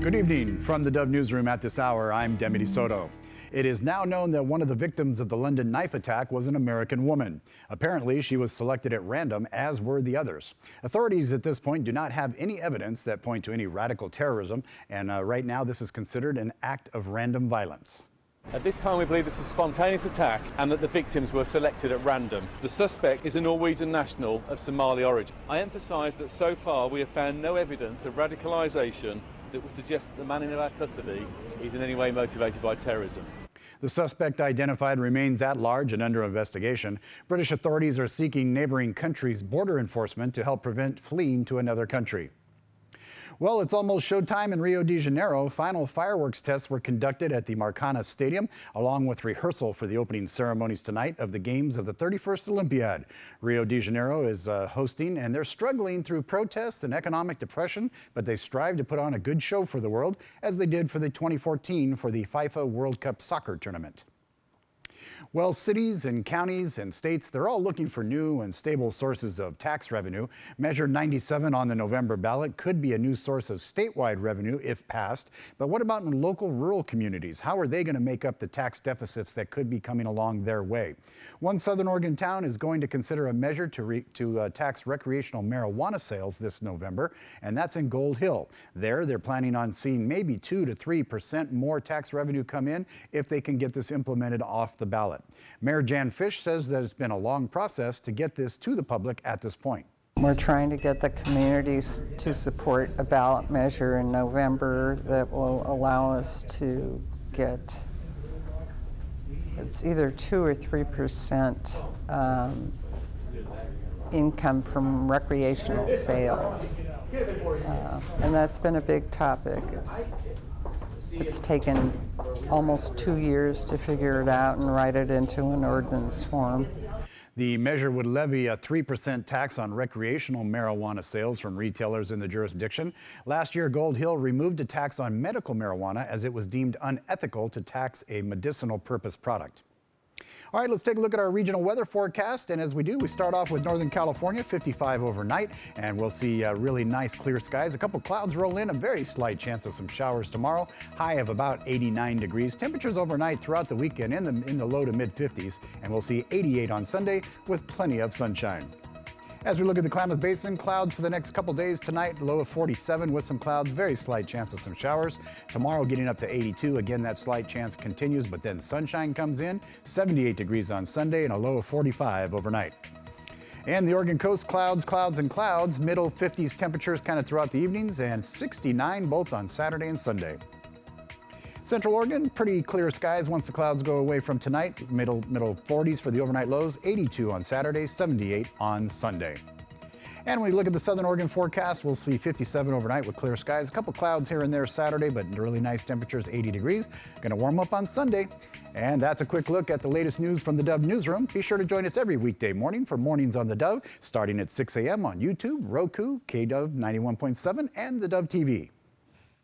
Good evening from the Dove Newsroom at this hour. I'm Demity Soto. It is now known that one of the victims of the London knife attack was an American woman. Apparently, she was selected at random, as were the others. Authorities at this point do not have any evidence that point to any radical terrorism, and right now this is considered an act of random violence. At this time, we believe this was a spontaneous attack and that the victims were selected at random. The suspect is a Norwegian national of Somali origin. I emphasise that so far we have found no evidence of radicalisation that would suggest that the man in our custody is in any way motivated by terrorism. The suspect identified remains at large and under investigation. British authorities are seeking neighboring countries' border enforcement to help prevent fleeing to another country. Well, it's almost showtime in Rio de Janeiro. Final fireworks tests were conducted at the Maracana Stadium, along with rehearsal for the opening ceremonies tonight of the Games of the 31st Olympiad. Rio de Janeiro is hosting, and they're struggling through protests and economic depression, but they strive to put on a good show for the world, as they did for the 2014 for the FIFA World Cup soccer tournament. Well, cities and counties and states, they're all looking for new and stable sources of tax revenue. Measure 97 on the November ballot could be a new source of statewide revenue if passed. But what about in local rural communities? How are they going to make up the tax deficits that could be coming along their way? One Southern Oregon town is going to consider a measure to tax recreational marijuana sales this November, and that's in Gold Hill. They're planning on seeing maybe 2 to 3% more tax revenue come in if they can get this implemented off the ballot. Mayor Jan Fish says that it's been a long process to get this to the public at this point. We're trying to get the communities to support a ballot measure in November that will allow us to get, it's either 2 or 3% income from recreational sales. And that's been a big topic. It's taken almost 2 years to figure it out and write it into an ordinance form. The measure would levy a 3% tax on recreational marijuana sales from retailers in the jurisdiction. Last year, Gold Hill removed a tax on medical marijuana as it was deemed unethical to tax a medicinal purpose product. All right, let's take a look at our regional weather forecast. And as we do, we start off with Northern California, 55 overnight, and we'll see really nice clear skies. A couple clouds roll in, a very slight chance of some showers tomorrow. High of about 89 degrees. Temperatures overnight throughout the weekend in the low to mid 50s, and we'll see 88 on Sunday with plenty of sunshine. As we look at the Klamath Basin, clouds for the next couple days tonight, low of 47 with some clouds, very slight chance of some showers. Tomorrow getting up to 82, again that slight chance continues, but then sunshine comes in, 78 degrees on Sunday and a low of 45 overnight. And the Oregon coast, clouds, clouds, and clouds, middle 50s temperatures kind of throughout the evenings, and 69 both on Saturday and Sunday. Central Oregon, pretty clear skies once the clouds go away from tonight. Middle 40s for the overnight lows, 82 on Saturday, 78 on Sunday. And when we look at the Southern Oregon forecast, we'll see 57 overnight with clear skies. A couple clouds here and there Saturday, but really nice temperatures, 80 degrees. Going to warm up on Sunday. And that's a quick look at the latest news from the Dove Newsroom. Be sure to join us every weekday morning for Mornings on the Dove, starting at 6 a.m. on YouTube, Roku, KDove 91.7, and the Dove TV.